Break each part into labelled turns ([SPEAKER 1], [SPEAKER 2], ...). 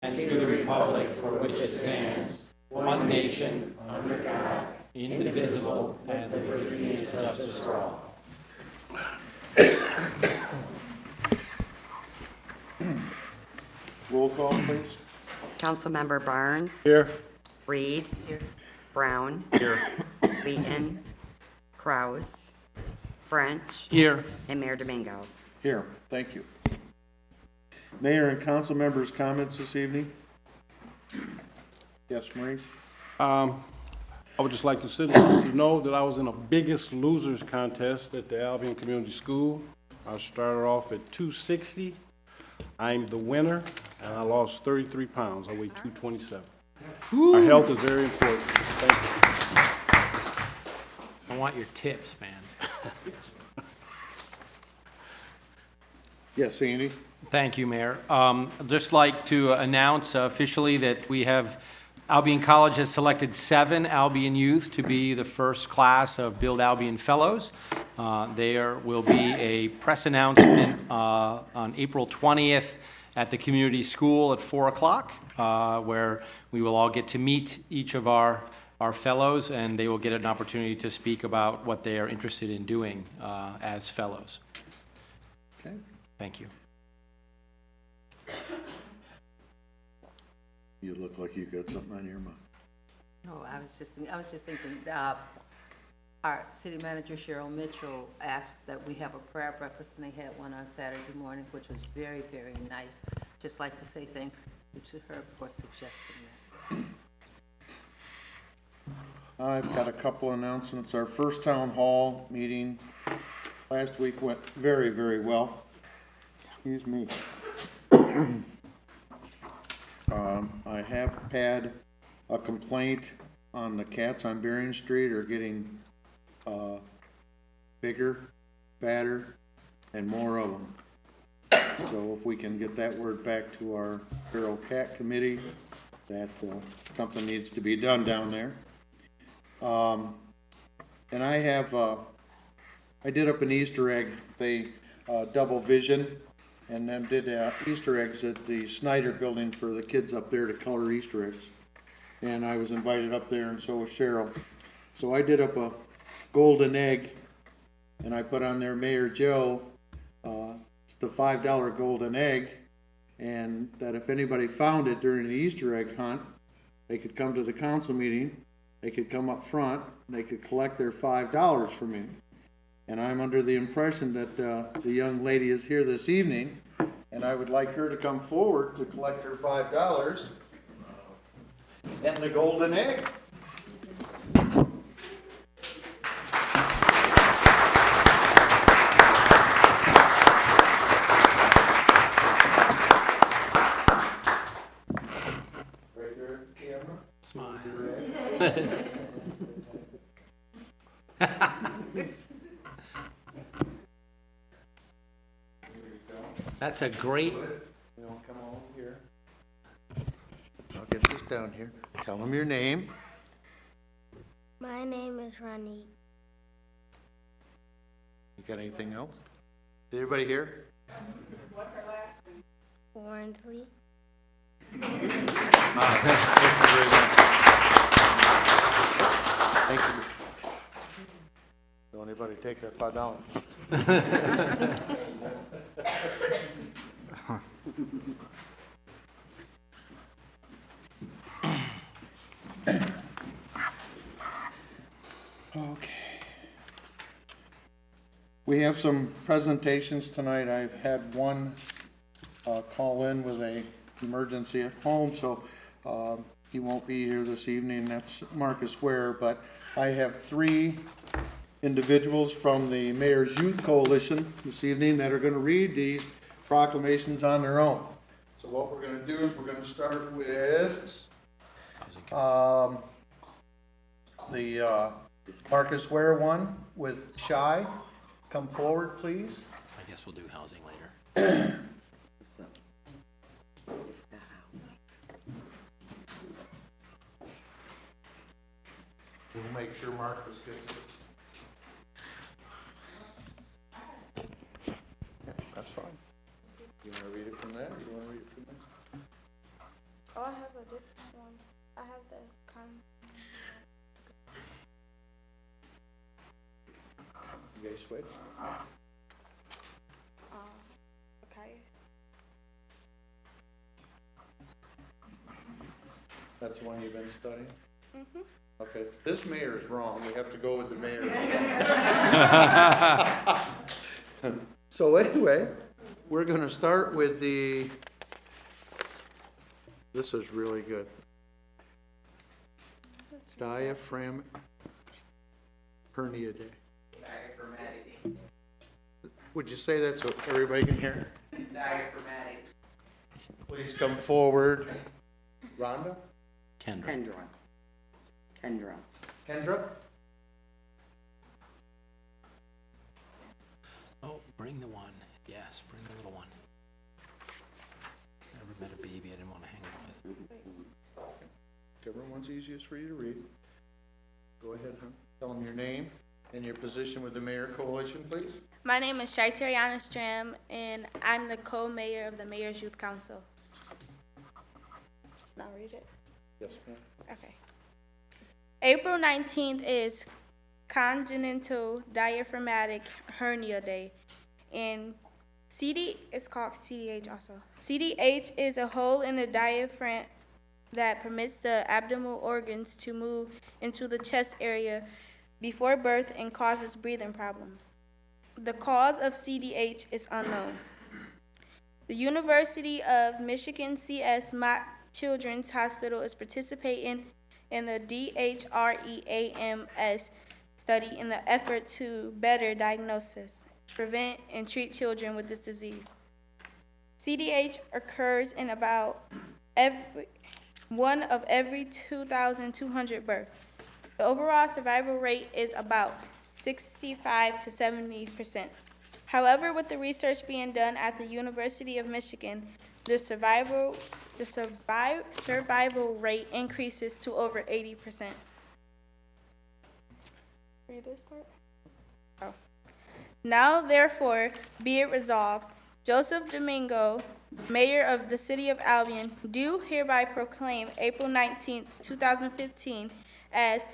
[SPEAKER 1] and to the republic for which it stands, one nation, under God, indivisible, and liberty and justice for all.
[SPEAKER 2] Roll call, please.
[SPEAKER 3] Councilmember Barnes.
[SPEAKER 2] Here.
[SPEAKER 3] Reed. Brown.
[SPEAKER 2] Here.
[SPEAKER 3] Wheaton. Kraus. French.
[SPEAKER 1] Here.
[SPEAKER 3] And Mayor Domingo.
[SPEAKER 2] Here. Thank you. Mayor and council members' comments this evening? Yes, Maurice?
[SPEAKER 4] I would just like the citizens to know that I was in a Biggest Losers contest at the Albion Community School. I started off at 260. I'm the winner, and I lost 33 pounds. I weigh 227. Our health is very important. Thank you.
[SPEAKER 1] I want your tips, man.
[SPEAKER 2] Yes, Andy?
[SPEAKER 1] Thank you, Mayor. I'd just like to announce officially that we have, Albion College has selected 7 Albion youth to be the first class of Build Albion Fellows. There will be a press announcement on April 20th at the community school at 4 o'clock, where we will all get to meet each of our fellows, and they will get an opportunity to speak about what they are interested in doing as fellows.
[SPEAKER 2] Okay.
[SPEAKER 1] Thank you.
[SPEAKER 2] You look like you got something on your mind.
[SPEAKER 5] No, I was just thinking, our city manager Cheryl Mitchell asked that we have a prayer breakfast, and they had one on Saturday morning, which was very, very nice. Just like to say thank you to her for suggesting that.
[SPEAKER 2] I've got a couple announcements. Our first town hall meeting last week went very, very well. Excuse me. I have had a complaint on the cats on Berrien Street are getting bigger, fatter, and more of them. So if we can get that word back to our feral cat committee, that something needs to be done down there. And I have, I did up an Easter egg, they double vision, and then did Easter eggs at the Snyder building for the kids up there to color Easter eggs. And I was invited up there, and so was Cheryl. So I did up a golden egg, and I put on there Mayor Joe. It's the $5 golden egg, and that if anybody found it during the Easter egg hunt, they could come to the council meeting, they could come up front, they could collect their $5 from me. And I'm under the impression that the young lady is here this evening, and I would like her to come forward to collect her $5 and the golden egg. Right there, camera.
[SPEAKER 1] Smile. That's a great.
[SPEAKER 2] You want to come over here? I'll get this down here. Tell them your name.
[SPEAKER 6] My name is Ronnie.
[SPEAKER 2] You got anything else? Did everybody hear?
[SPEAKER 6] What's her last name? Warrensley.
[SPEAKER 2] Thank you very much. Thank you. Don't anybody take that $5. Okay. We have some presentations tonight. I've had one call in with a emergency at home, so he won't be here this evening. That's Marcus Ware, but I have 3 individuals from the Mayor's Youth Coalition this evening that are going to read these proclamations on their own. So what we're going to do is we're going to start with the Marcus Ware one with Shy. Come forward, please.
[SPEAKER 1] I guess we'll do housing later.
[SPEAKER 2] We'll make sure Marcus gets it. Yeah, that's fine. You want to read it from that, or you want to read it from
[SPEAKER 6] Oh, I have a different one. I have the
[SPEAKER 2] You guys switch?
[SPEAKER 6] okay.
[SPEAKER 2] That's the one you've been studying? Mm-hmm. Okay, this mayor is wrong, we have to go with the mayor. So anyway, we're gonna start with this is really good. Diaphragm hernia day. Diaphragmatic. Would you say that so everybody can hear? Diaphragmatic. Please come forward. Rhonda?
[SPEAKER 1] Kendra.
[SPEAKER 2] Kendra?
[SPEAKER 1] Oh, bring the one. Yes, bring the little one. Never met a baby I didn't want to hang out with.
[SPEAKER 2] Whichever one's easiest for you to read. Go ahead, huh? Tell them your name and your position with the Mayor Coalition, please.
[SPEAKER 6] My name is Shaiteriana Stram, and I'm the co-mayor of the Mayor's Youth Council. Now read it.
[SPEAKER 2] Yes, ma'am.
[SPEAKER 6] Okay. April 19th is Congenital Diaphragmatic Hernia Day, and it's called CDH also. CDH is a hole in the diaphragm that permits the abdominal organs to move into the chest area before birth and causes breathing problems. The cause of CDH is unknown. The University of Michigan CS Mott Children's Hospital is participating in the DHREAMS study in the effort to better diagnose, prevent, and treat children with this disease. CDH occurs in about one of every 2,200 births. The overall survival rate is about 65 to 70%. However, with the research being done at the University of Michigan, the survival rate increases to over 80%. Read this part? Oh. Now, therefore, be it resolved, Joseph Domingo, Mayor of the City of Albion, do hereby proclaim April 19th, 2015 as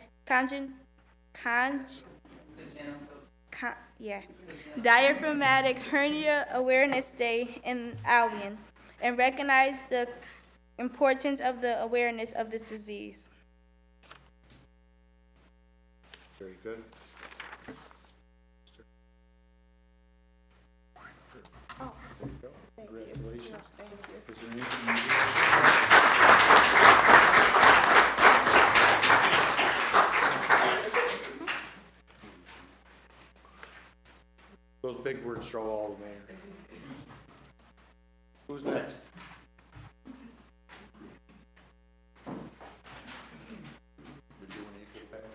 [SPEAKER 6] Diaphragmatic Hernia Awareness Day in Albion, and recognize the importance of the awareness of this disease.
[SPEAKER 2] Very good.
[SPEAKER 6] Oh,
[SPEAKER 2] There you go. Congratulations.
[SPEAKER 6] thank you.
[SPEAKER 2] Is there Those big words throw all the mayor. Who's next? We're doing equal pay.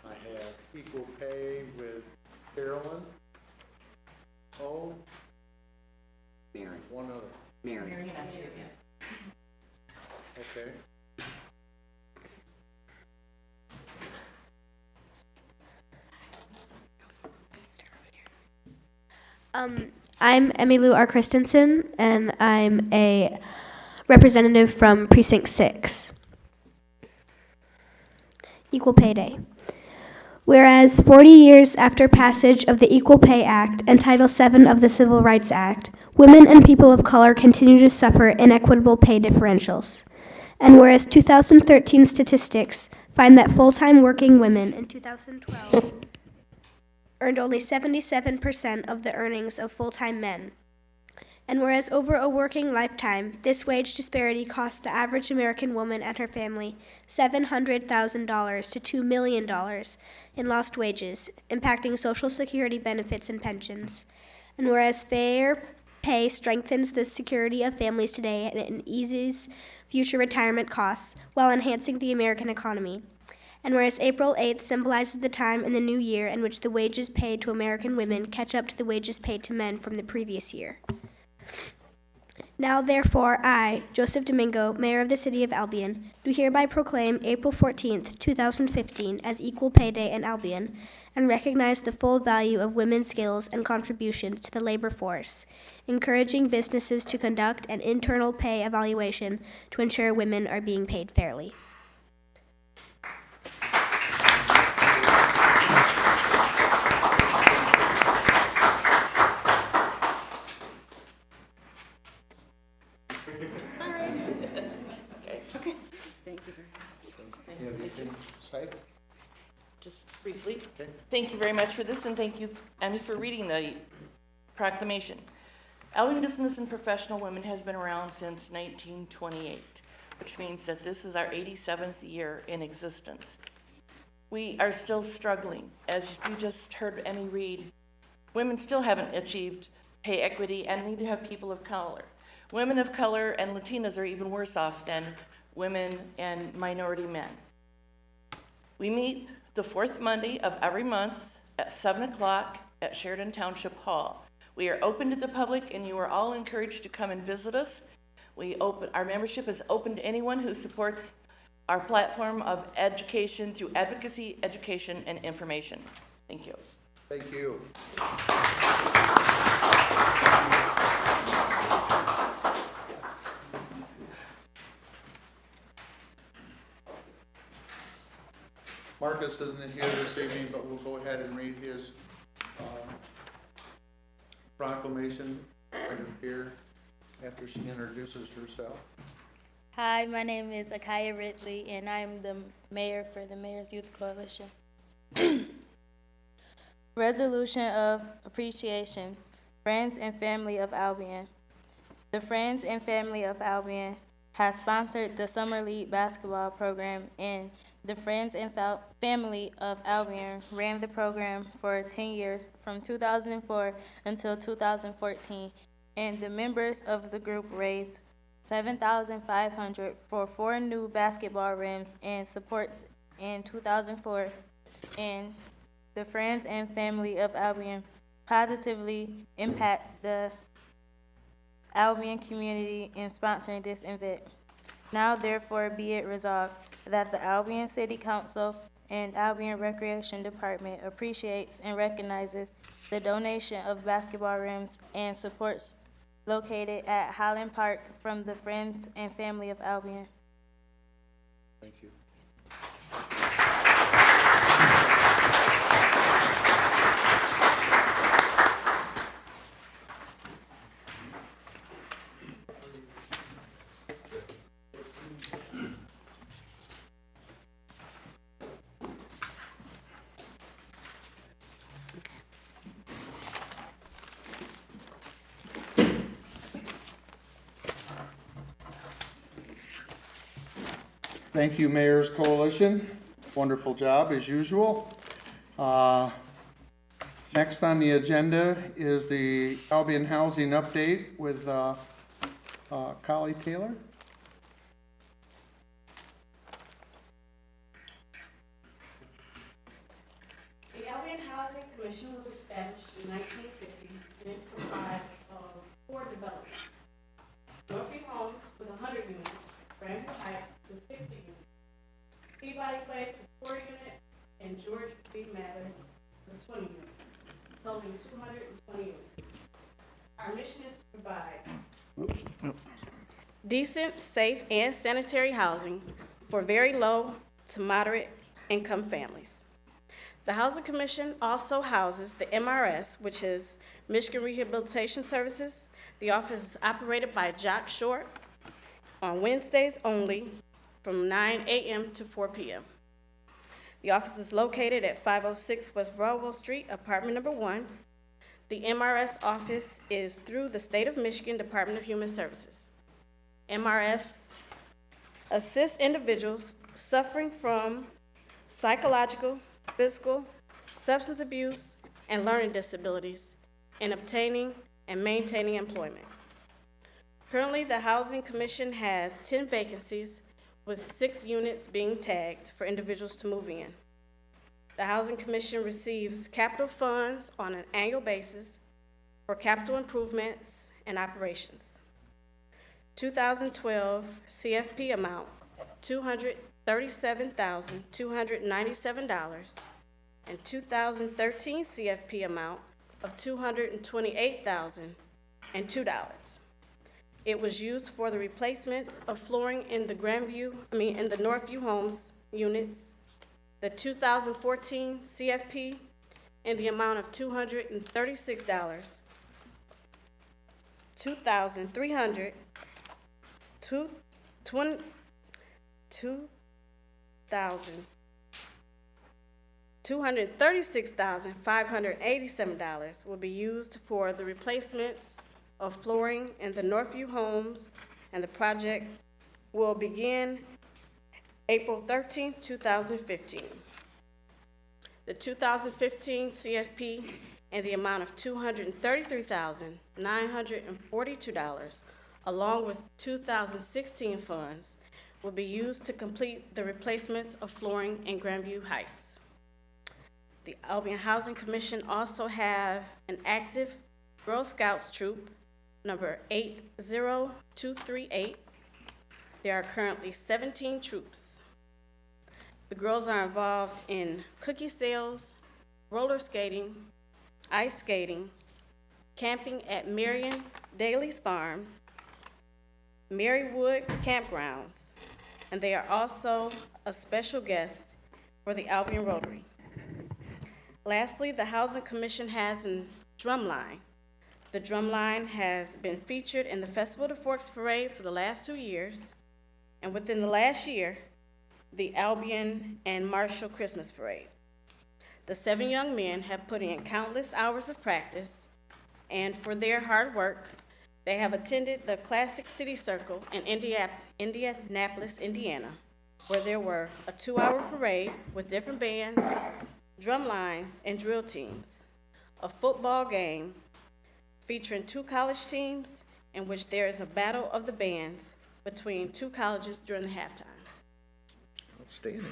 [SPEAKER 2] I have equal pay with Carolyn. Oh. Mary. One other. Mary. Okay.
[SPEAKER 7] I'm Emmylou R. Christensen, and I'm a representative from Precinct 6. Equal Pay Day. Whereas 40 years after passage of the Equal Pay Act and Title VII of the Civil Rights Act, women and people of color continue to suffer inequitable pay differentials. And whereas 2013 statistics find that full-time working women in 2012 earned only 77% of the earnings of full-time men. And whereas over a working lifetime, this wage disparity cost the average American woman and her family $700,000 to $2 million in lost wages, impacting Social Security benefits and pensions. And whereas fair pay strengthens the security of families today and it eases future retirement costs while enhancing the American economy. And whereas April 8th symbolizes the time in the new year in which the wages paid to American women catch up to the wages paid to men from the previous year. Now, therefore, I, Joseph Domingo, Mayor of the City of Albion, do hereby proclaim April 14th, 2015 as Equal Pay Day in Albion and recognize the full value of women's skills and contributions to the labor force, encouraging businesses to conduct an internal pay evaluation to ensure women are being paid fairly.
[SPEAKER 2] You have anything to say?
[SPEAKER 8] Just briefly.
[SPEAKER 2] Okay.
[SPEAKER 8] Thank you very much for this, and thank you, Emmy, for reading the proclamation. Albion Business and Professional Women has been around since 1928, which means that this is our 87th year in existence. We are still struggling. As you just heard Emmy read, women still haven't achieved pay equity, and neither have people of color. Women of color and Latinas are even worse off than women and minority men. We meet the fourth Monday of every month at 7 o'clock at Sheridan Township Hall. We are open to the public, and you are all encouraged to come and visit us. Our membership is open to anyone who supports our platform of education through advocacy, education, and information. Thank you.
[SPEAKER 2] Thank you. Marcus isn't here this evening, but we'll go ahead and read his proclamation right up here after she introduces herself.
[SPEAKER 9] Hi, my name is Akaya Ridley, and I'm the mayor for the Mayor's Youth Coalition. Resolution of Appreciation, Friends and Family of Albion. The Friends and Family of Albion has sponsored the Summer League basketball program, and the Friends and Family of Albion ran the program for 10 years from 2004 until 2014, and the members of the group raised $7,500 for 4 new basketball rims and supports in 2004, and the Friends and Family of Albion positively impact the Albion community in sponsoring this event. Now therefore be it resolved that the Albion City Council and Albion Recreation Department appreciates and recognizes the donation of basketball rims and supports located at Highland Park from the Friends and Family of Albion.
[SPEAKER 2] Thank you. Thank you, Mayor's Coalition. Wonderful job, as usual. Next on the agenda is the Albion Housing Update with Collie Taylor.
[SPEAKER 10] The Albion Housing Commission was established in 1950 and is comprised of 4 developments. Northview Homes with 100 units, Granville Heights with 60 units, Peabody Place with 4 units, and George B. Mather with 20 units, totaling 220 units. Our mission is to provide decent, safe, and sanitary housing for very low to moderate income families. The Housing Commission also houses the MRS, which is Michigan Rehabilitation Services. The office is operated by Jock Short on Wednesdays only from 9 a.m. to 4 p.m. The office is located at 506 West Broadwell Street, apartment number 1. The MRS office is through the State of Michigan Department of Human Services. MRS assists individuals suffering from psychological, physical, substance abuse, and learning disabilities in obtaining and maintaining employment. Currently, the Housing Commission has 10 vacancies with 6 units being tagged for individuals to move in. The Housing Commission receives capital funds on an annual basis for capital improvements and operations. 2012 CFP amount, $237,297, and 2013 CFP amount of $228,002. It was used for the replacements of flooring in the in the Northview Homes units, the 2014 CFP in the amount of $236, $236,587 will be used for the replacements of flooring in the Northview Homes, and the project will begin April 13, 2015. The 2015 CFP in the amount of $233,942, along with 2016 funds, will be used to complete the replacements of flooring in Grandview Heights. The Albion Housing Commission also have an active Girl Scouts troop, number 80238. There are currently 17 troops. The girls are involved in cookie sales, roller skating, ice skating, camping at Marion Daly's Farm, Marywood Campgrounds, and they are also a special guest for the Albion Rotary. Lastly, the Housing Commission has a drum line. The drum line has been featured in the Festival of Forks Parade for the last 2 years, and within the last year, the Albion and Marshall Christmas Parade. The 7 young men have put in countless hours of practice, and for their hard work, they have attended the Classic City Circle in Indianapolis, Indiana, where there were a 2-hour parade with different bands, drum lines, and drill teams, a football game featuring 2 college teams in which there is a battle of the bands between 2 colleges during the halftime.
[SPEAKER 2] Outstanding.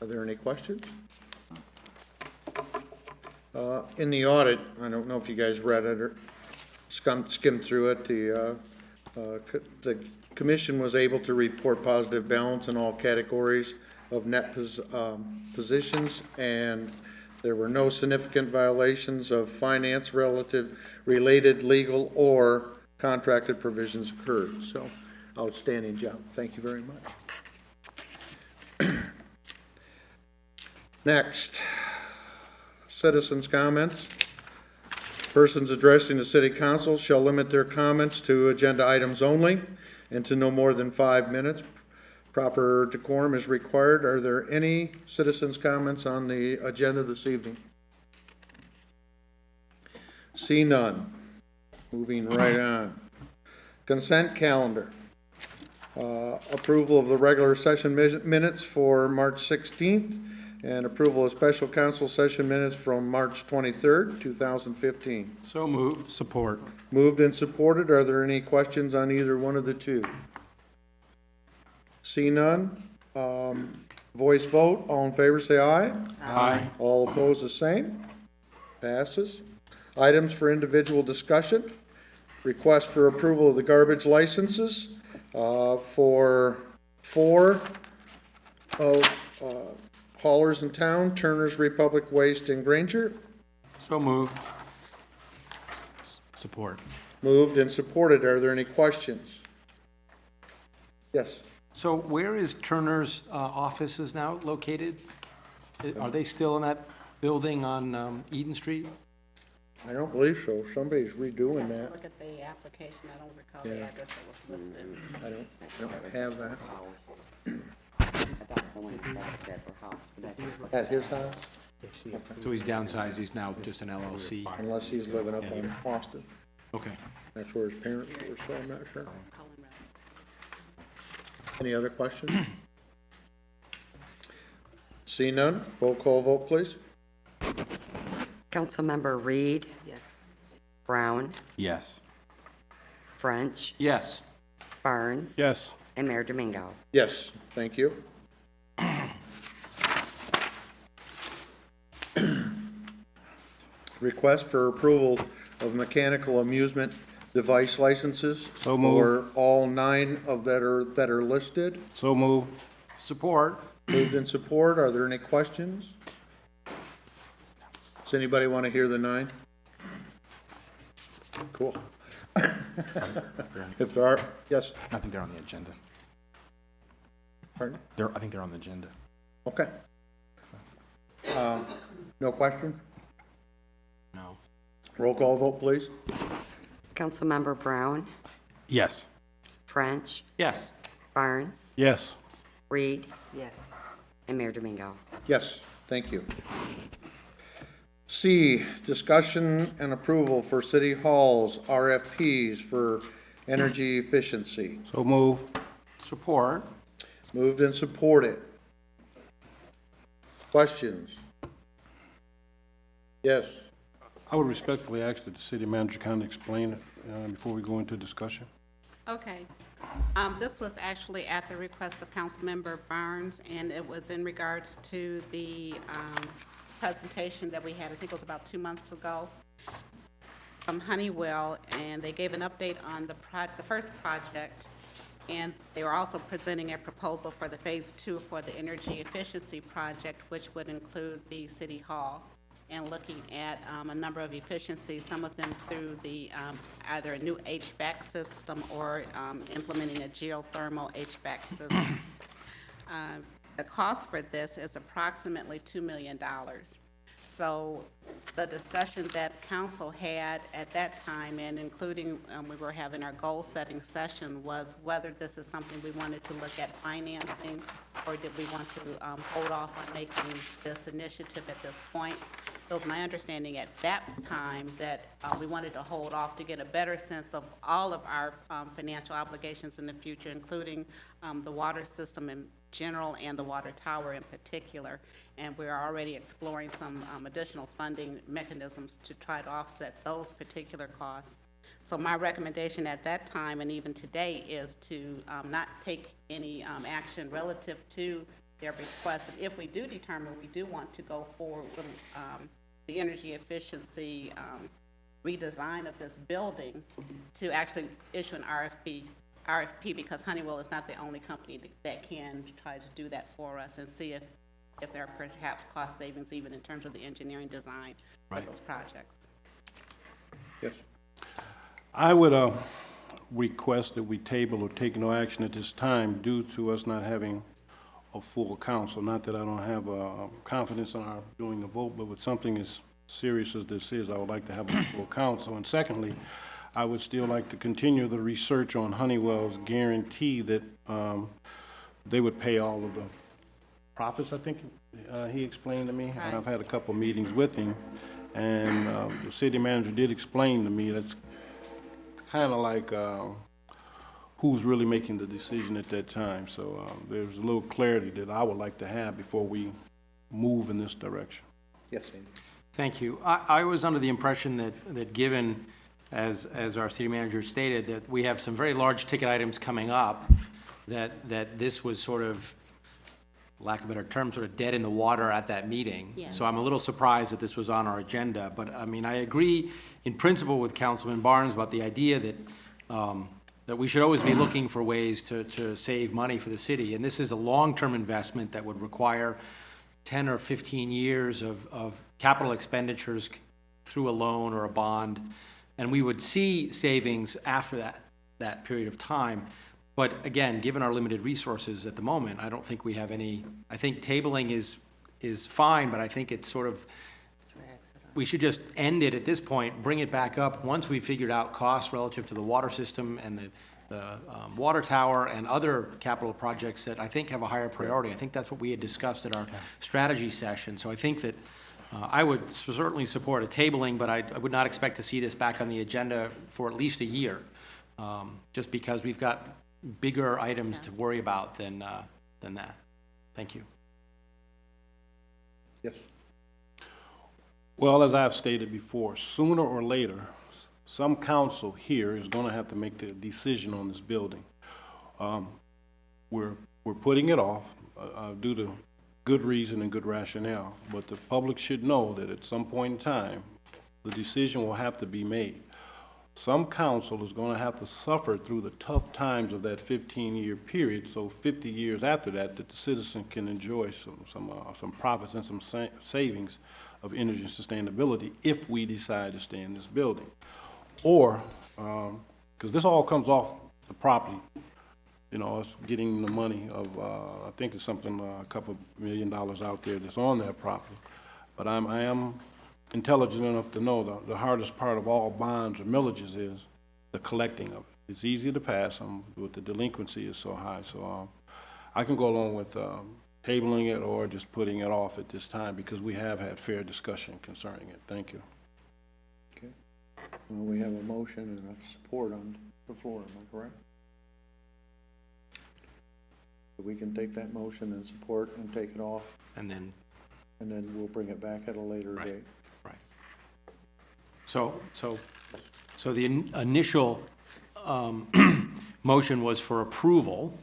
[SPEAKER 2] Are there any questions? In the audit, I don't know if you guys read it or skimmed through it, the commission was able to report positive balance in all categories of net positions, and there were no significant violations of finance related legal or contracted provisions occurred. So, outstanding job. Thank you very much. Next, citizens' comments. Persons addressing the city council shall limit their comments to agenda items only and to no more than 5 minutes. Proper decorum is required. Are there any citizens' comments on the agenda this evening? See none. Moving right on. Consent calendar. Approval of the regular session minutes for March 16th and approval of special council session minutes from March 23rd, 2015.
[SPEAKER 1] So moved. Support.
[SPEAKER 2] Moved and supported. Are there any questions on either one of the two? See none. Voice vote. All in favor say aye.
[SPEAKER 1] Aye.
[SPEAKER 2] All opposed the same. Passes. Items for individual discussion. Request for approval of the garbage licenses for 4 of haulers in town, Turner's, Republic Waste, and Granger.
[SPEAKER 1] So moved. Support.
[SPEAKER 2] Moved and supported. Are there any questions? Yes.
[SPEAKER 1] So where is Turner's offices now located? Are they still in that building on Eden Street?
[SPEAKER 2] I don't believe so. Somebody's redoing that.
[SPEAKER 11] Look at the application, I don't recall
[SPEAKER 2] Yeah.
[SPEAKER 11] the address that was listed.
[SPEAKER 2] I don't have that.
[SPEAKER 11] I thought someone said their house, but that didn't.
[SPEAKER 2] At his house,
[SPEAKER 1] So he's downsized, he's now just an LLC?
[SPEAKER 2] unless he's living up in Austin.
[SPEAKER 1] Okay.
[SPEAKER 2] That's where his parents were, so I'm not sure. Any other questions? See none, roll call vote, please.
[SPEAKER 3] Councilmember Reed,
[SPEAKER 5] Yes.
[SPEAKER 3] Brown,
[SPEAKER 1] Yes.
[SPEAKER 3] French,
[SPEAKER 1] Yes.
[SPEAKER 3] Barnes,
[SPEAKER 4] Yes.
[SPEAKER 3] and Mayor Domingo.
[SPEAKER 2] Yes, thank you. Request for approval of mechanical amusement device licenses?
[SPEAKER 4] So moved.
[SPEAKER 2] For all 9 of that are listed?
[SPEAKER 4] So move.
[SPEAKER 1] Support.
[SPEAKER 2] Moved in support. Are there any questions? Does anybody want to hear the 9? Cool. If there are, yes,
[SPEAKER 12] I think they're on the agenda.
[SPEAKER 2] pardon?
[SPEAKER 12] I think they're on the agenda.
[SPEAKER 2] Okay. No questions?
[SPEAKER 1] No.
[SPEAKER 2] Roll call vote, please.
[SPEAKER 3] Councilmember Brown,
[SPEAKER 12] Yes.
[SPEAKER 3] French,
[SPEAKER 1] Yes.
[SPEAKER 3] Barnes,
[SPEAKER 4] Yes.
[SPEAKER 3] Reed,
[SPEAKER 5] Yes.
[SPEAKER 3] and Mayor Domingo.
[SPEAKER 2] Yes, thank you. C, discussion and approval for City Hall's RFPs for energy efficiency.
[SPEAKER 4] So move.
[SPEAKER 1] Support.
[SPEAKER 2] Moved and supported. Questions? Yes.
[SPEAKER 4] I would respectfully ask that the city manager kind of explain it before we go into discussion.
[SPEAKER 13] Okay. This was actually at the request of Councilmember Barnes, and it was in regards to the presentation that we had, I think it was about 2 months ago, from Honeywell, and they gave an update on the first project, and they were also presenting a proposal for the Phase 2 for the energy efficiency project, which would include the City Hall, and looking at a number of efficiencies, some of them through the either a new HVAC system or implementing a geothermal HVAC system. The cost for this is approximately $2 million. So the discussion that council had at that time, and including we were having our goal-setting session, was whether this is something we wanted to look at financing, or did we want to hold off on making this initiative at this point. It was my understanding at that time that we wanted to hold off to get a better sense of all of our financial obligations in the future, including the water system in general and the water tower in particular. And we're already exploring some additional funding mechanisms to try to offset those particular costs. So my recommendation at that time and even today is to not take any action relative to their request. And if we do determine we do want to go forward with the energy efficiency redesign of this building, to actually issue an RFP, because Honeywell is not the only company that can try to do that for us, and see if there are perhaps cost savings even in terms of the engineering design of those projects.
[SPEAKER 2] Yes.
[SPEAKER 4] I would request that we table or take no action at this time due to us not having a full council. Not that I don't have confidence in our doing the vote, but with something as serious as this is, I would like to have a full council. And secondly, I would still like to continue the research on Honeywell's guarantee that they would pay all of the profits, I think he explained to me.
[SPEAKER 13] Right.
[SPEAKER 4] And I've had a couple meetings with him, and the city manager did explain to me that's kind of like who's really making the decision at that time. So there's a little clarity that I would like to have before we move in this direction.
[SPEAKER 2] Yes, Andy.
[SPEAKER 1] Thank you. I was under the impression that given, as our city manager stated, that we have some very large ticket items coming up, that this was sort of, lack of a better term, sort of dead in the water at that meeting.
[SPEAKER 13] Yeah.
[SPEAKER 1] So I'm a little surprised that this was on our agenda. But, I mean, I agree in principle with Councilman Barnes about the idea that, that we should always be looking for ways to save money for the city. And this is a long-term investment that would require 10 or 15 years of capital expenditures through a loan or a bond. And we would see savings after that period of time. But again, given our limited resources at the moment, I don't think we have any, I think tabling is fine, but I think it's sort of, we should just end it at this point, bring it back up once we've figured out costs relative to the water system and the water tower and other capital projects that I think have a higher priority. I think that's what we had discussed at our strategy session. So I think that I would certainly support a tabling, but I would not expect to see this back on the agenda for at least a year, just because we've got bigger items to worry about than that. Thank you.
[SPEAKER 2] Yes.
[SPEAKER 4] Well, as I've stated before, sooner or later, some council here is going to have to make the decision on this building. We're putting it off due to good reason and good rationale, but the public should know that at some point in time, the decision will have to be made. some council is gonna have to suffer through the tough times of that 15-year period, so 50 years after that, that the citizen can enjoy some profits and some savings of energy sustainability if we decide to stay in this building. Or, because this all comes off the property, you know, it's getting the money of, I think it's something, a couple $1 million out there that's on that property. But I am intelligent enough to know the hardest part of all bonds or millages is the collecting of it. It's easy to pass them, but the delinquency is so high. So I can go along with tabling it or just putting it off at this time because we have had fair discussion concerning it. Thank you.
[SPEAKER 2] Okay. Well, we have a motion and a support on the floor, am I correct? So we can take that motion and support and take it off,
[SPEAKER 1] And then,
[SPEAKER 2] and then we'll bring it back at a later
[SPEAKER 1] Right.
[SPEAKER 2] date.
[SPEAKER 1] right. So the initial motion was for approval.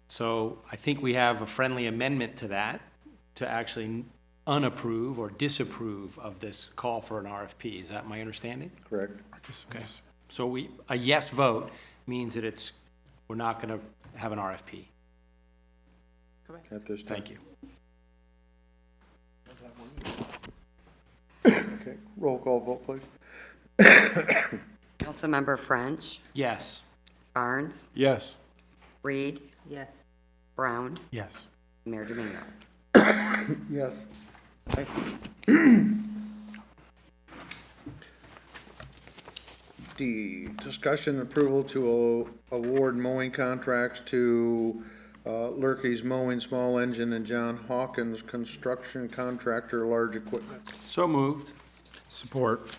[SPEAKER 1] So I think we have a friendly amendment to that, to actually unapprove or disapprove of this call for an RFP. Is that my understanding?
[SPEAKER 2] Correct.
[SPEAKER 1] Okay. So a yes vote means that we're not going to have an RFP.
[SPEAKER 2] At this time.
[SPEAKER 1] Thank you.
[SPEAKER 2] Okay, roll call vote, please.
[SPEAKER 3] Councilmember French,
[SPEAKER 1] Yes.
[SPEAKER 3] Barnes,
[SPEAKER 4] Yes.
[SPEAKER 3] Reed,
[SPEAKER 5] Yes.
[SPEAKER 3] Brown,
[SPEAKER 12] Yes.
[SPEAKER 3] Mayor Domingo.
[SPEAKER 2] Yes. Thank you. D, discussion approval to award mowing contracts to Lurky's Mowing Small Engine and John Hawkins Construction Contractor Large Equipment.
[SPEAKER 1] So moved.
[SPEAKER 12] Support.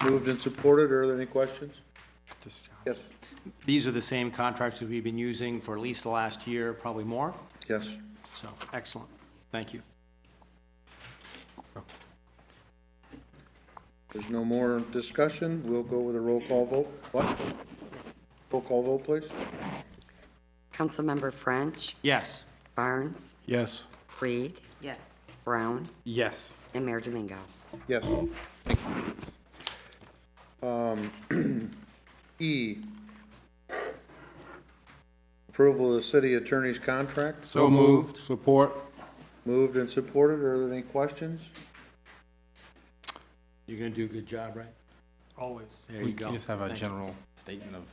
[SPEAKER 2] Moved and supported. Are there any questions? Yes.
[SPEAKER 1] These are the same contractors we've been using for at least the last year, probably more.
[SPEAKER 2] Yes.
[SPEAKER 1] So, excellent. Thank you.
[SPEAKER 2] There's no more discussion. We'll go with a roll call vote. What? Roll call vote, please.
[SPEAKER 3] Councilmember French,
[SPEAKER 1] Yes.
[SPEAKER 3] Barnes,
[SPEAKER 4] Yes.
[SPEAKER 3] Reed,
[SPEAKER 5] Yes.
[SPEAKER 3] Brown,
[SPEAKER 12] Yes.
[SPEAKER 3] and Mayor Domingo.
[SPEAKER 2] Yes. E, approval of the city attorney's contract.
[SPEAKER 4] So moved. Support.
[SPEAKER 2] Moved and supported. Are there any questions?
[SPEAKER 1] You're going to do a good job, right?
[SPEAKER 12] Always.
[SPEAKER 1] There you go.
[SPEAKER 12] We just have a
[SPEAKER 1] Thank you.
[SPEAKER 12] general statement of,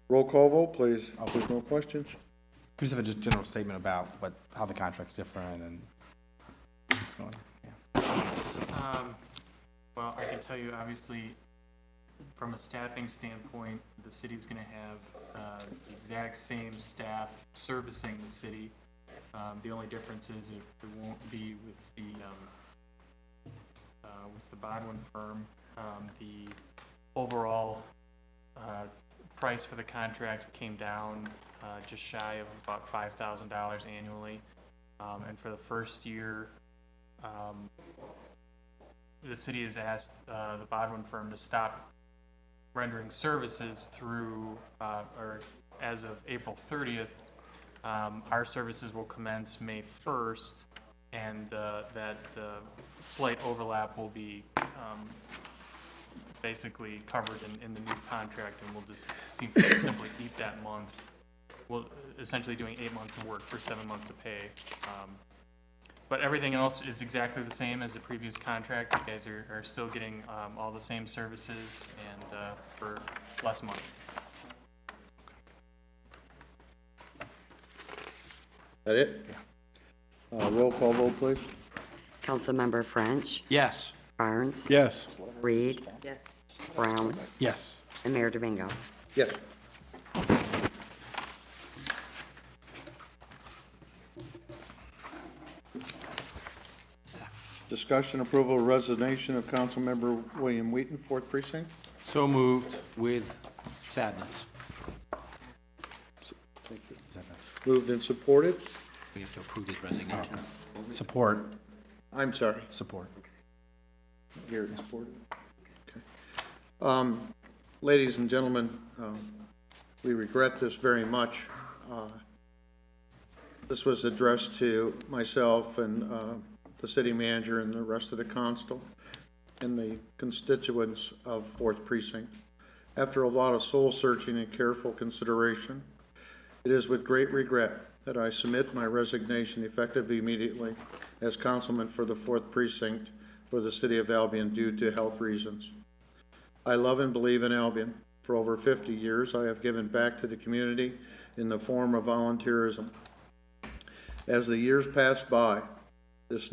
[SPEAKER 2] Roll call vote, please. There's no questions.
[SPEAKER 12] we just have a just general statement about how the contract's different and what's going on. Yeah.
[SPEAKER 14] Well, I can tell you, obviously, from a staffing standpoint, the city's gonna have, the exact same staff servicing the city. The only difference is it won't be with the Bodwin firm. The overall, price for the contract came down, just shy of about $5,000 annually. And for the first year, the city has asked the Bodwin firm to stop rendering services through, or as of April 30th. Our services will commence May 1st, and that slight overlap will be basically covered in the new contract, and we'll just simply eat that month. We'll essentially doing 8 months of work for 7 months of pay. But everything else is exactly the same as the previous contract. You guys are still getting all the same services and for less money.
[SPEAKER 2] That it? Roll call vote, please.
[SPEAKER 3] Councilmember French,
[SPEAKER 1] Yes.
[SPEAKER 3] Barnes,
[SPEAKER 4] Yes.
[SPEAKER 3] Reed,
[SPEAKER 5] Yes.
[SPEAKER 3] Brown,
[SPEAKER 12] Yes.
[SPEAKER 3] and Mayor Domingo.
[SPEAKER 2] Yes. Discussion approval resignation of Councilmember William Wheaton, 4th Precinct.
[SPEAKER 1] So moved with sadness.
[SPEAKER 2] Moved and supported.
[SPEAKER 1] We have to approve his resignation.
[SPEAKER 12] Support.
[SPEAKER 2] I'm sorry.
[SPEAKER 12] Support.
[SPEAKER 2] Garrett supported. Okay. Ladies and gentlemen, we regret this very much. This was addressed to myself and the city manager and the rest of the council. and the constituents of 4th Precinct. After a lot of soul searching and careful consideration, it is with great regret that I submit my resignation effective immediately as councilman for the 4th Precinct for the city of Albion due to health reasons. I love and believe in Albion. For over 50 years, I have given back to the community in the form of volunteerism. As the years passed by, this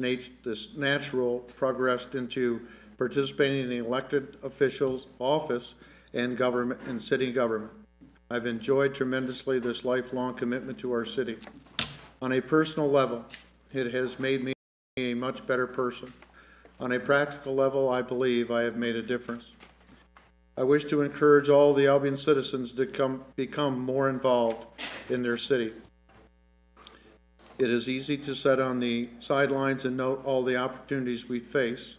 [SPEAKER 2] natural progressed into participating in the elected officials' office and government and city government. I've enjoyed tremendously this lifelong commitment to our city. On a personal level, it has made me a much better person. On a practical level, I believe I have made a difference. I wish to encourage all the Albion citizens to become more involved in their city. It is easy to sit on the sidelines and note all the opportunities we face.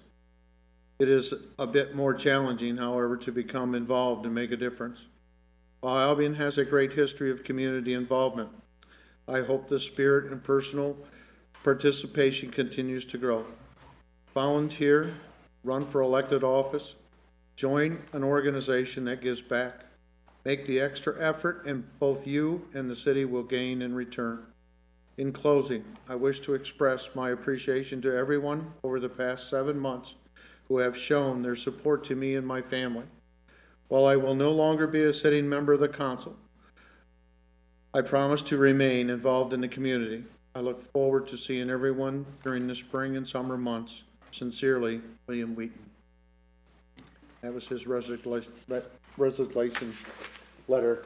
[SPEAKER 2] It is a bit more challenging, however, to become involved and make a difference. While Albion has a great history of community involvement, I hope the spirit and personal participation continues to grow. Volunteer, run for elected office, join an organization that gives back. Make the extra effort, and both you and the city will gain in return. In closing, I wish to express my appreciation to everyone over the past 7 months who have shown their support to me and my family. While I will no longer be a sitting member of the council, I promise to remain involved in the community. I look forward to seeing everyone during the spring and summer months. Sincerely, William Wheaton. That was his resignation letter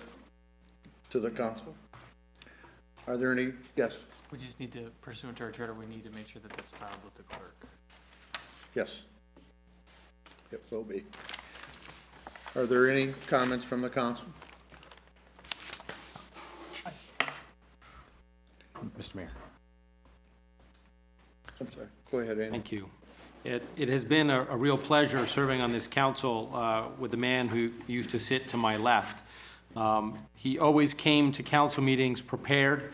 [SPEAKER 2] to the council. Are there any? Yes.
[SPEAKER 14] We just need to, pursuant to our charter, we need to make sure that that's filed with the clerk.
[SPEAKER 2] Yes. It will be. Are there any comments from the council?
[SPEAKER 12] Mr. Mayor.
[SPEAKER 2] I'm sorry. Go ahead, Andy.
[SPEAKER 1] Thank you. It has been a real pleasure serving on this council with the man who used to sit to my left. He always came to council meetings prepared.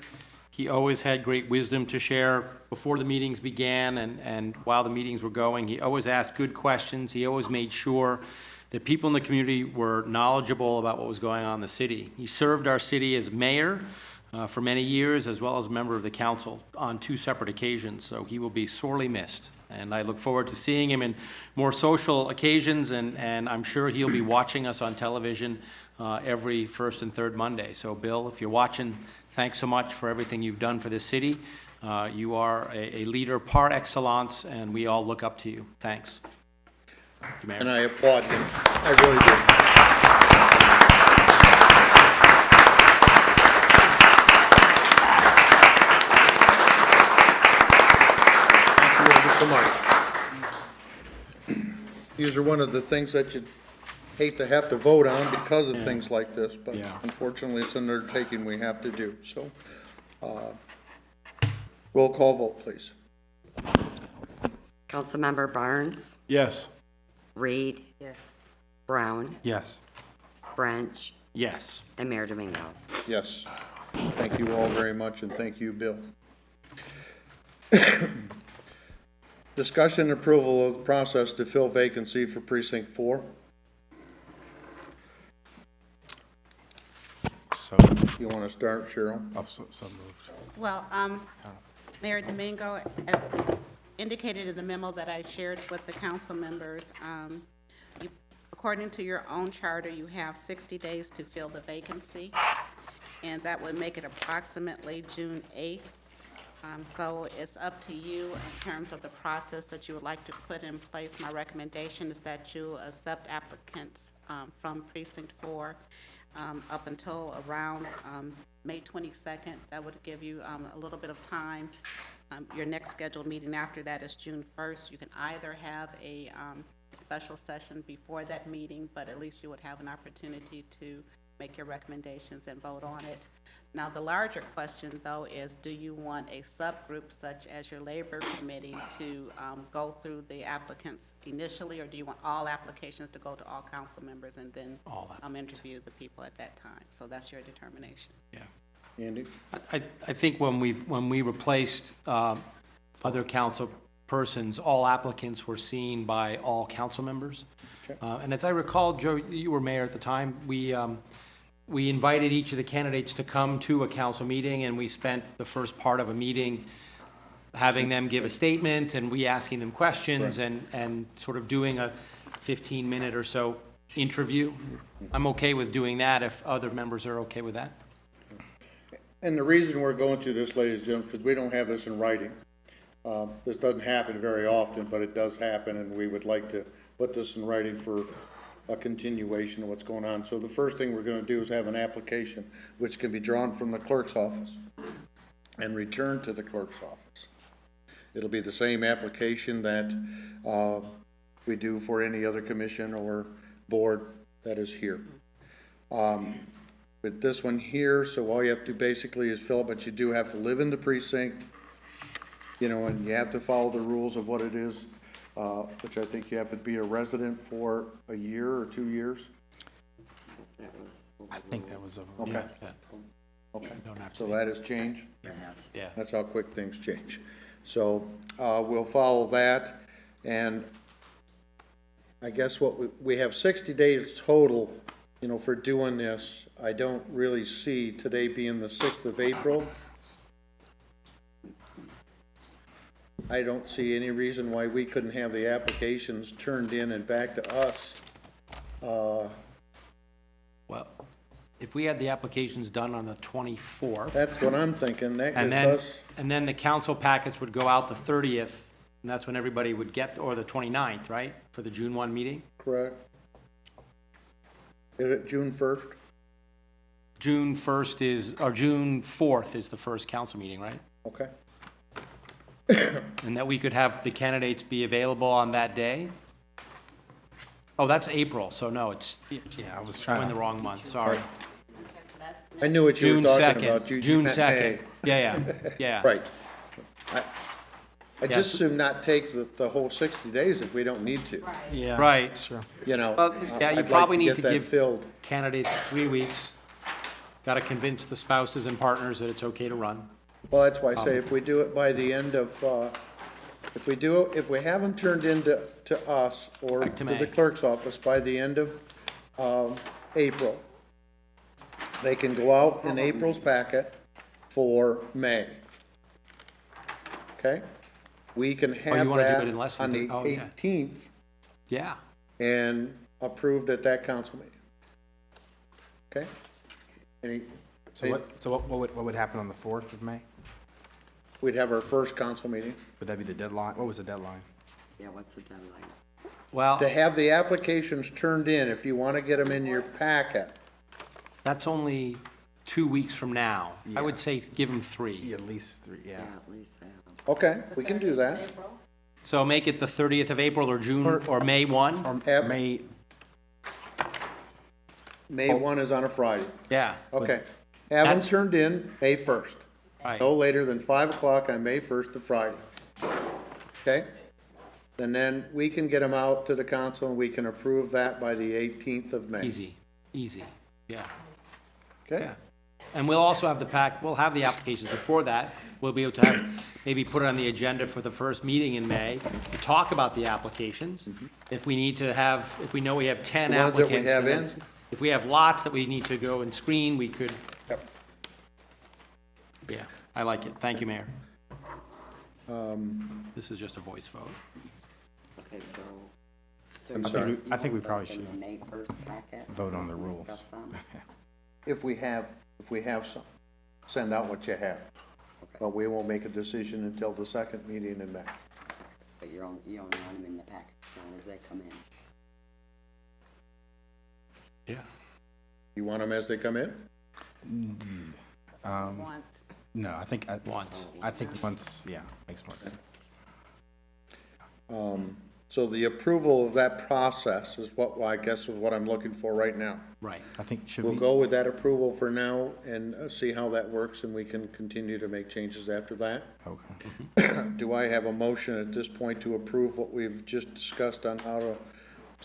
[SPEAKER 1] He always had great wisdom to share before the meetings began and while the meetings were going. He always asked good questions. He always made sure that people in the community were knowledgeable about what was going on in the city. He served our city as mayor for many years, as well as a member of the council on 2 separate occasions, so he will be sorely missed. And I look forward to seeing him in more social occasions, and I'm sure he'll be watching us on television every first and third Monday. So, Bill, if you're watching, thanks so much for everything you've done for this city. You are a leader par excellence, and we all look up to you. Thanks. Thank you, Mayor.
[SPEAKER 2] And I applaud him. I really do. So much. These are one of the things that you hate to have to vote on because of things like this, but unfortunately it's an undertaking we have to do. So, roll call vote, please.
[SPEAKER 3] Councilmember Barnes,
[SPEAKER 4] Yes.
[SPEAKER 3] Reed,
[SPEAKER 5] Yes.
[SPEAKER 3] Brown,
[SPEAKER 12] Yes.
[SPEAKER 3] French,
[SPEAKER 1] Yes.
[SPEAKER 3] and Mayor Domingo.
[SPEAKER 2] Yes. Thank you all very much, and thank you, Bill. Discussion and approval of the process to fill vacancy for Precinct 4.
[SPEAKER 12] So,
[SPEAKER 2] You want to start, Cheryl?
[SPEAKER 12] so moved.
[SPEAKER 13] Well, Mayor Domingo, as indicated in the memo that I shared with the council members, according to your own charter, you have 60 days to fill the vacancy, and that would make it approximately June 8th. So it's up to you in terms of the process that you would like to put in place. My recommendation is that you accept applicants from Precinct 4 up until around May 22nd. That would give you a little bit of time. Your next scheduled meeting after that is June 1st. You can either have a special session before that meeting, but at least you would have an opportunity to make your recommendations and vote on it. Now, the larger question, though, is do you want a subgroup such as your labor committee to go through the applicants initially, or do you want all applications to go to all council members and then interview the people at that time? So that's your determination.
[SPEAKER 1] Yeah.
[SPEAKER 2] Andy?
[SPEAKER 1] I think when we replaced other council persons, all applicants were seen by all council members.
[SPEAKER 2] Okay.
[SPEAKER 1] And as I recall, Joe, you were mayor at the time, we invited each of the candidates to come to a council meeting, and we spent the first part of a meeting having them give a statement, and we asking them questions, and sort of doing a 15-minute or so interview. I'm okay with doing that if other members are okay with that.
[SPEAKER 2] And the reason we're going through this, ladies and gentlemen, because we don't have this in writing. This doesn't happen very often, but it does happen, and we would like to put this in writing for a continuation of what's going on. So the first thing we're gonna do is have an application which can be drawn from the clerk's office and returned to the clerk's office. It'll be the same application that we do for any other commission or board that is here. With this one here, so all you have to do basically is fill it, but you do have to live in the precinct, you know, and you have to follow the rules of what it is, which I think you have to be a resident for a year or 2 years.
[SPEAKER 3] That was.
[SPEAKER 12] I think that was a.
[SPEAKER 2] Okay.
[SPEAKER 1] Yeah.
[SPEAKER 2] Okay,
[SPEAKER 1] Don't have to
[SPEAKER 2] so
[SPEAKER 1] be.
[SPEAKER 2] that has changed?
[SPEAKER 1] Yeah.
[SPEAKER 2] That's how quick things change. So, we'll follow that, and I guess what we have 60 days total, you know, for doing this. I don't really see today being the 6th of April. I don't see any reason why we couldn't have the applications turned in and back to us.
[SPEAKER 1] Well, if we had the applications done on the 24th.
[SPEAKER 2] That's what I'm thinking, that
[SPEAKER 1] And
[SPEAKER 2] gives
[SPEAKER 1] then,
[SPEAKER 2] us,
[SPEAKER 1] and then the council packets would go out the 30th, and that's when everybody would get, or the 29th, right, for the June 1 meeting?
[SPEAKER 2] correct? Is it June 1st?
[SPEAKER 1] June 1st is, or June 4th is the first council meeting, right?
[SPEAKER 2] Okay.
[SPEAKER 1] And that we could have the candidates be available on that day? Oh, that's April, so no, it's,
[SPEAKER 12] Yeah, I was
[SPEAKER 1] I'm
[SPEAKER 12] trying
[SPEAKER 1] in the
[SPEAKER 12] to.
[SPEAKER 1] wrong month, sorry.
[SPEAKER 2] I knew what you were
[SPEAKER 1] June
[SPEAKER 2] talking
[SPEAKER 1] 2nd,
[SPEAKER 2] about. You
[SPEAKER 1] June
[SPEAKER 2] meant
[SPEAKER 1] 2nd.
[SPEAKER 2] May.
[SPEAKER 1] Yeah, yeah.
[SPEAKER 2] Right. I
[SPEAKER 1] Yes.
[SPEAKER 2] just assume not take the whole 60 days if we don't need to,
[SPEAKER 12] Yeah.
[SPEAKER 1] Right.
[SPEAKER 12] Sure.
[SPEAKER 2] you know.
[SPEAKER 1] Well, yeah, you
[SPEAKER 2] I'd like
[SPEAKER 1] probably need
[SPEAKER 2] get
[SPEAKER 1] to
[SPEAKER 2] that
[SPEAKER 1] give
[SPEAKER 2] filled.
[SPEAKER 1] candidates 3 weeks. Got to convince the spouses and partners that it's okay to run.
[SPEAKER 2] Well, that's why I say if we do it by the end of, if we have them turned into us or
[SPEAKER 1] Back to
[SPEAKER 2] to the
[SPEAKER 1] May.
[SPEAKER 2] clerk's office by the end of April, they can go out in April's packet for May. Okay? We can have
[SPEAKER 1] wanna do
[SPEAKER 2] that
[SPEAKER 1] it in less than
[SPEAKER 2] on the
[SPEAKER 1] oh, yeah.
[SPEAKER 2] 18th
[SPEAKER 1] Yeah.
[SPEAKER 2] and approved at that council meeting. Okay?
[SPEAKER 12] So what would happen on the 4th of May?
[SPEAKER 2] We'd have our first council meeting.
[SPEAKER 12] Would that be the deadline? What was the deadline?
[SPEAKER 3] Yeah, what's the deadline?
[SPEAKER 1] Well,
[SPEAKER 2] To have the applications turned in, if you want to get them in your packet,
[SPEAKER 1] that's only 2 weeks from now. I
[SPEAKER 12] Yeah.
[SPEAKER 1] would say give them 3.
[SPEAKER 12] Yeah, at least 3, yeah.
[SPEAKER 3] Yeah, at least that.
[SPEAKER 2] okay, we can do that.
[SPEAKER 1] So make it the 30th of April or June, or May 1?
[SPEAKER 12] Or
[SPEAKER 2] Have-
[SPEAKER 12] May,
[SPEAKER 2] May 1 is on a Friday.
[SPEAKER 1] Yeah,
[SPEAKER 2] Okay. Have them
[SPEAKER 1] That's-
[SPEAKER 2] turned in May 1st.
[SPEAKER 1] right.
[SPEAKER 2] No later than 5 o'clock on May 1st to Friday. Okay? And then we can get them out to the council and we can approve that by the 18th of May.
[SPEAKER 1] Easy, yeah.
[SPEAKER 2] Okay?
[SPEAKER 1] Yeah. And we'll also have we'll have the applications before that. We'll be able to have, maybe put it on the agenda for the first meeting in May to talk about the applications. If we need to have, if we know we have 10
[SPEAKER 2] The ones that we
[SPEAKER 1] applicants.
[SPEAKER 2] have
[SPEAKER 1] and then if we have lots that we need to go and screen, we could.
[SPEAKER 2] Yep.
[SPEAKER 1] Yeah, I like it. Thank you, Mayor. This is just a voice vote.
[SPEAKER 3] Okay, so.
[SPEAKER 2] I'm sorry.
[SPEAKER 12] I think we probably should
[SPEAKER 3] The May 1st packet.
[SPEAKER 12] vote on the rules.
[SPEAKER 3] Got some?
[SPEAKER 2] If we have some, send out what you have. But we won't make a decision until the second meeting in May.
[SPEAKER 3] But you only want them in the packet as long as they come in.
[SPEAKER 1] Yeah.
[SPEAKER 2] You want them as they come in?
[SPEAKER 13] Once.
[SPEAKER 12] No, I think,
[SPEAKER 1] Once.
[SPEAKER 12] I think once, yeah, makes more sense.
[SPEAKER 2] So the approval of that process is what, I guess, is what I'm looking for right now.
[SPEAKER 1] Right.
[SPEAKER 12] I think, should
[SPEAKER 2] We'll
[SPEAKER 12] we?
[SPEAKER 2] go with that approval for now and see how that works, and we can continue to make changes after that.
[SPEAKER 12] Okay.
[SPEAKER 2] Do I have a motion at this point to approve what we've just discussed on how to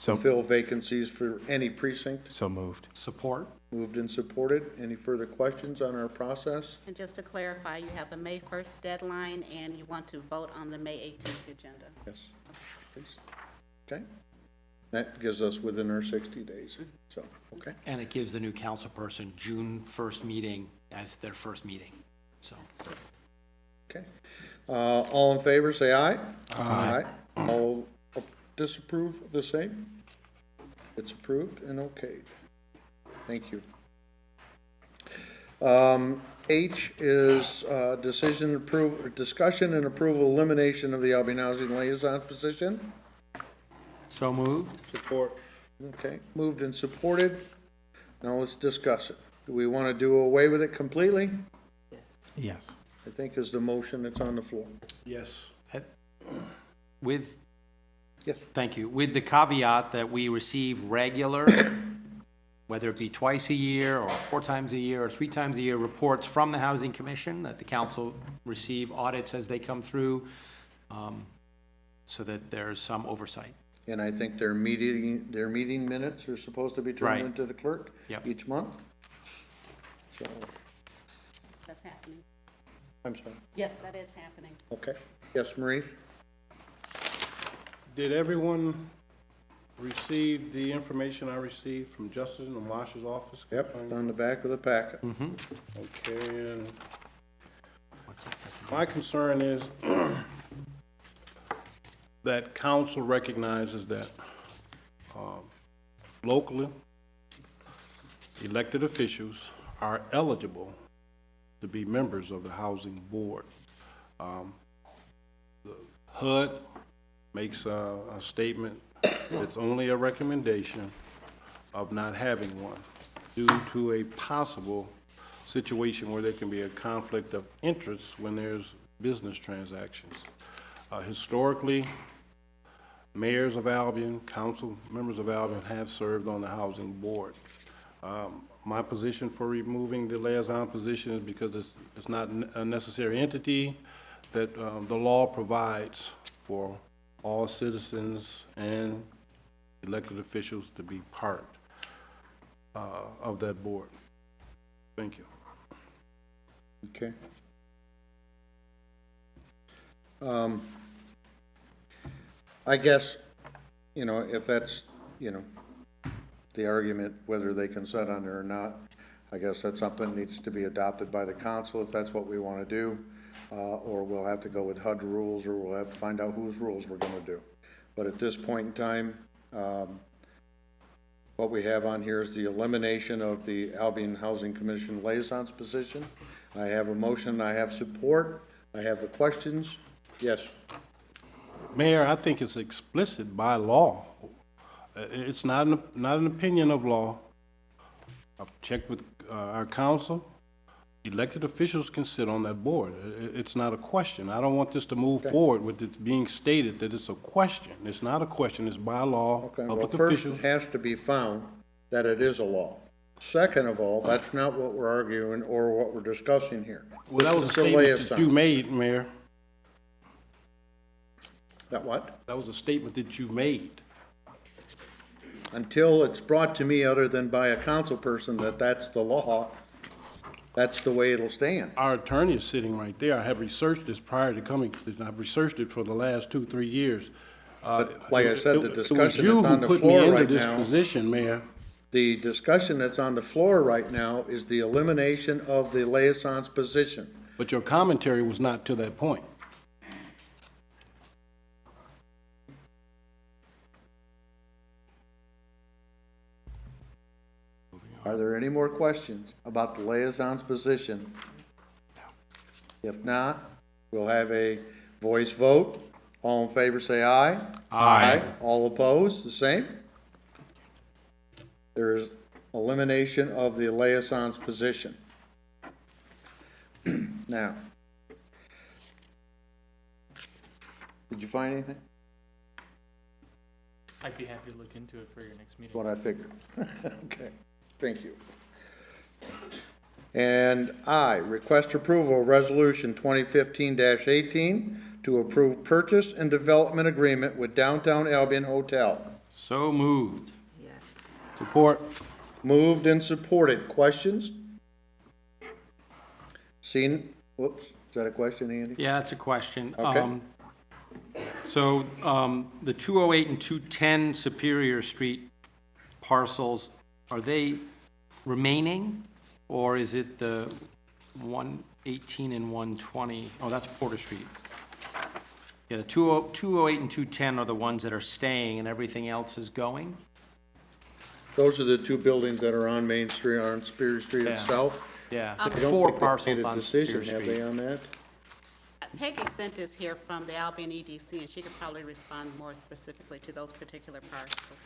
[SPEAKER 2] to fill vacancies for any precinct.
[SPEAKER 12] So moved.
[SPEAKER 1] Support?
[SPEAKER 2] Moved and supported. Any further questions on our process?
[SPEAKER 13] And just to clarify, you have a May 1st deadline, and you want to vote on the May 18th agenda.
[SPEAKER 2] Yes, please. Okay. That gives us within our 60 days, so, okay.
[SPEAKER 1] And it gives the new council person June 1st meeting as their first meeting, so.
[SPEAKER 2] Okay. All in favor, say aye. Aye. All disapprove the same? It's approved and okayed. Thank you. H is discussion and approval elimination of the Albion Housing Liaison position.
[SPEAKER 1] So moved?
[SPEAKER 4] Support.
[SPEAKER 2] Okay, moved and supported. Now let's discuss it. Do we want to do away with it completely?
[SPEAKER 12] Yes.
[SPEAKER 2] I think is the motion that's on the floor.
[SPEAKER 4] Yes.
[SPEAKER 1] With,
[SPEAKER 2] Yes.
[SPEAKER 1] thank you, with the caveat that we receive regular, whether it be twice a year, or 4 times a year, or 3 times a year, reports from the Housing Commission, that the council receive audits as they come through, so that there's some oversight.
[SPEAKER 2] And I think their meeting minutes are supposed to be
[SPEAKER 1] Right.
[SPEAKER 2] turned into the clerk
[SPEAKER 1] Yep.
[SPEAKER 2] each month. So,
[SPEAKER 13] That's happening.
[SPEAKER 2] I'm sorry.
[SPEAKER 13] Yes, that is happening.
[SPEAKER 2] Okay. Yes, Maurice?
[SPEAKER 4] Did everyone receive the information I received from Justin and Masha's office?
[SPEAKER 2] Yep, on the back of the packet.
[SPEAKER 4] Okay, and
[SPEAKER 1] What's that?
[SPEAKER 4] my concern is that council recognizes that locally elected officials are eligible to be members of the housing board. The HUD makes a statement, it's only a recommendation of not having one due to a possible situation where there can be a conflict of interest when there's business transactions. Historically, mayors of Albion, council members of Albion have served on the housing board. My position for removing the liaison position is because it's not a necessary entity, that the law provides for all citizens and elected officials to be part of that board. Thank you.
[SPEAKER 2] Okay. I guess, if that's, the argument, whether they can sit on there or not, I guess that's something that needs to be adopted by the council if that's what we want to do. Or we'll have to go with HUD rules, or we'll have to find out whose rules we're going to do. But at this point in time, what we have on here is the elimination of the Albion Housing Commission liaison's position. I have a motion, I have support, I have the questions. Yes.
[SPEAKER 4] Mayor, I think it's explicit by law. It's not an opinion of law. I've checked with our council. Elected officials can sit on that board. It's not a question. I don't want this to move forward with it being stated that it's a question. It's not a question, it's by law.
[SPEAKER 2] Okay, well,
[SPEAKER 4] Public
[SPEAKER 2] first
[SPEAKER 4] officials.
[SPEAKER 2] it has to be found that it is a law. Second of all, that's not what we're arguing or what we're discussing here.
[SPEAKER 4] Well, that was a
[SPEAKER 2] This is the
[SPEAKER 4] statement that
[SPEAKER 2] liaison.
[SPEAKER 4] you made, Mayor.
[SPEAKER 2] That what?
[SPEAKER 4] That was a statement that you made.
[SPEAKER 2] Until it's brought to me other than by a council person that that's the law, that's the way it'll stand.
[SPEAKER 4] Our attorney is sitting right there. I have researched this prior to coming. I've researched it for the last 2-3 years.
[SPEAKER 2] But like I said, the
[SPEAKER 4] It was
[SPEAKER 2] discussion
[SPEAKER 4] you
[SPEAKER 2] that's on
[SPEAKER 4] who
[SPEAKER 2] the
[SPEAKER 4] put me
[SPEAKER 2] floor
[SPEAKER 4] into
[SPEAKER 2] right
[SPEAKER 4] this
[SPEAKER 2] now,
[SPEAKER 4] position, Mayor.
[SPEAKER 2] the discussion that's on the floor right now is the elimination of the liaison's position.
[SPEAKER 4] But your commentary was not to that point.
[SPEAKER 2] Are there any more questions about the liaison's position? If not, we'll have a voice vote. All in favor, say aye.
[SPEAKER 1] Aye.
[SPEAKER 2] All opposed, the same. There is elimination of the liaison's position. Now, did you find anything?
[SPEAKER 14] I'd be happy to look into it for your next meeting.
[SPEAKER 2] That's what I figured. Okay, thank you. And I, request approval of Resolution 2015-18 to approve purchase and development agreement with Downtown Albion Hotel.
[SPEAKER 1] So moved.
[SPEAKER 5] Yes.
[SPEAKER 4] Support.
[SPEAKER 2] Moved and supported. Questions? Seen, whoops, is that a question, Andy?
[SPEAKER 1] Yeah, that's a question.
[SPEAKER 2] Okay.
[SPEAKER 1] So, the 208 and 210 Superior Street parcels, are they remaining? Or is it the 118 and 120? Oh, that's Porter Street. Yeah, the 208 and 210 are the ones that are staying and everything else is going?
[SPEAKER 2] Those are the two buildings that are on Main Street, on Superior Street
[SPEAKER 1] Yeah.
[SPEAKER 2] itself.
[SPEAKER 1] Yeah,
[SPEAKER 2] I don't
[SPEAKER 1] four
[SPEAKER 2] think they
[SPEAKER 1] parcels
[SPEAKER 2] made a
[SPEAKER 1] on
[SPEAKER 2] decision,
[SPEAKER 1] Superior
[SPEAKER 2] have they,
[SPEAKER 1] Street.
[SPEAKER 2] on that?
[SPEAKER 13] Peggy sent us here from the Albion EDC, and she could probably respond more specifically to those particular parcels.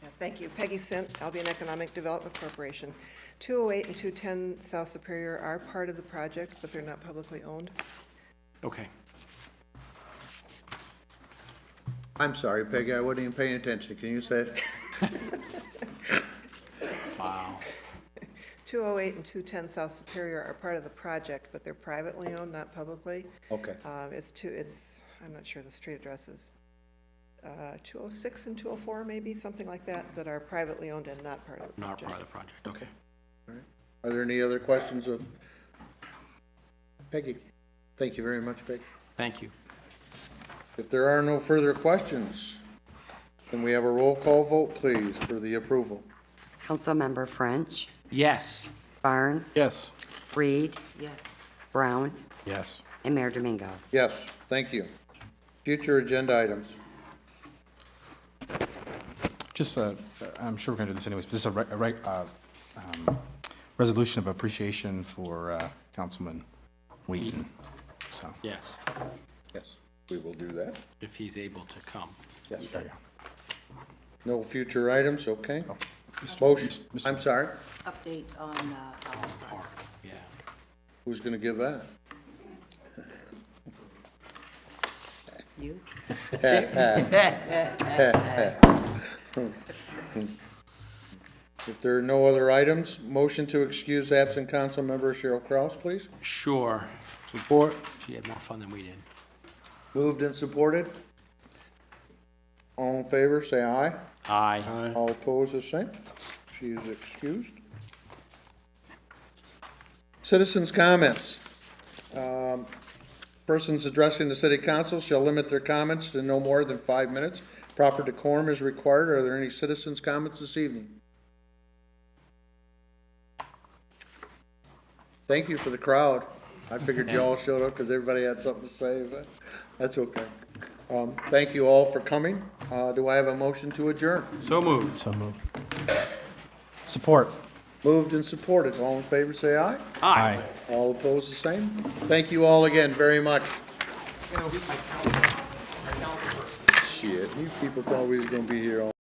[SPEAKER 15] Yeah, thank you. Peggy Sent, Albion Economic Development Corporation. 208 and 210 South Superior are part of the project, but they're not publicly owned.
[SPEAKER 1] Okay.
[SPEAKER 2] I'm sorry, Peggy, I wasn't even paying attention. Can you say it?
[SPEAKER 1] Wow.
[SPEAKER 15] 208 and 210 South Superior are part of the project, but they're privately owned, not publicly.
[SPEAKER 2] Okay.
[SPEAKER 15] I'm not sure the street addresses. 206 and 204, maybe, something like that, that are privately owned and not part of the
[SPEAKER 1] Not
[SPEAKER 15] project.
[SPEAKER 1] part of the project, okay.
[SPEAKER 2] Are there any other questions of Peggy? Thank you very much, Peggy.
[SPEAKER 1] Thank you.
[SPEAKER 2] If there are no further questions, can we have a roll call vote, please, for the approval?
[SPEAKER 11] Councilmember French,
[SPEAKER 1] Yes.
[SPEAKER 11] Barnes,
[SPEAKER 4] Yes.
[SPEAKER 11] Reed,
[SPEAKER 5] Yes.
[SPEAKER 11] Brown,
[SPEAKER 12] Yes.
[SPEAKER 11] and Mayor Domingo.
[SPEAKER 2] Yes, thank you. Future agenda items.
[SPEAKER 12] Just, I'm sure we're going to do this anyways, but just resolution of appreciation for Councilman Wheaton, so.
[SPEAKER 1] Yes,
[SPEAKER 2] Yes, we will do that.
[SPEAKER 1] if he's able to come.
[SPEAKER 2] Yes.
[SPEAKER 12] There you
[SPEAKER 2] No future items, okay.
[SPEAKER 12] go.
[SPEAKER 2] Motion, I'm sorry,
[SPEAKER 5] Update on,
[SPEAKER 1] Park, yeah.
[SPEAKER 2] who's gonna give that?
[SPEAKER 5] you?
[SPEAKER 2] If there are no other items, motion to excuse absent council member Cheryl Kraus, please.
[SPEAKER 1] Sure.
[SPEAKER 2] Support.
[SPEAKER 1] She had more fun than we did.
[SPEAKER 2] Moved and supported. All in favor, say aye.
[SPEAKER 1] Aye.
[SPEAKER 2] All opposed, the same. She is excused. Citizens' comments. Persons addressing the city council shall limit their comments to no more than 5 minutes. Proper decorum is required. Are there any citizens' comments this evening? Thank you for the crowd. I figured you all showed up because everybody had something to say, but that's okay. Thank you all for coming. Do I have a motion to adjourn?
[SPEAKER 1] So moved.
[SPEAKER 12] So moved. Support.
[SPEAKER 2] Moved and supported. All in favor, say aye.
[SPEAKER 1] Aye.
[SPEAKER 2] All opposed, the same. Thank you all again very much. Shit, these people thought we was gonna be here all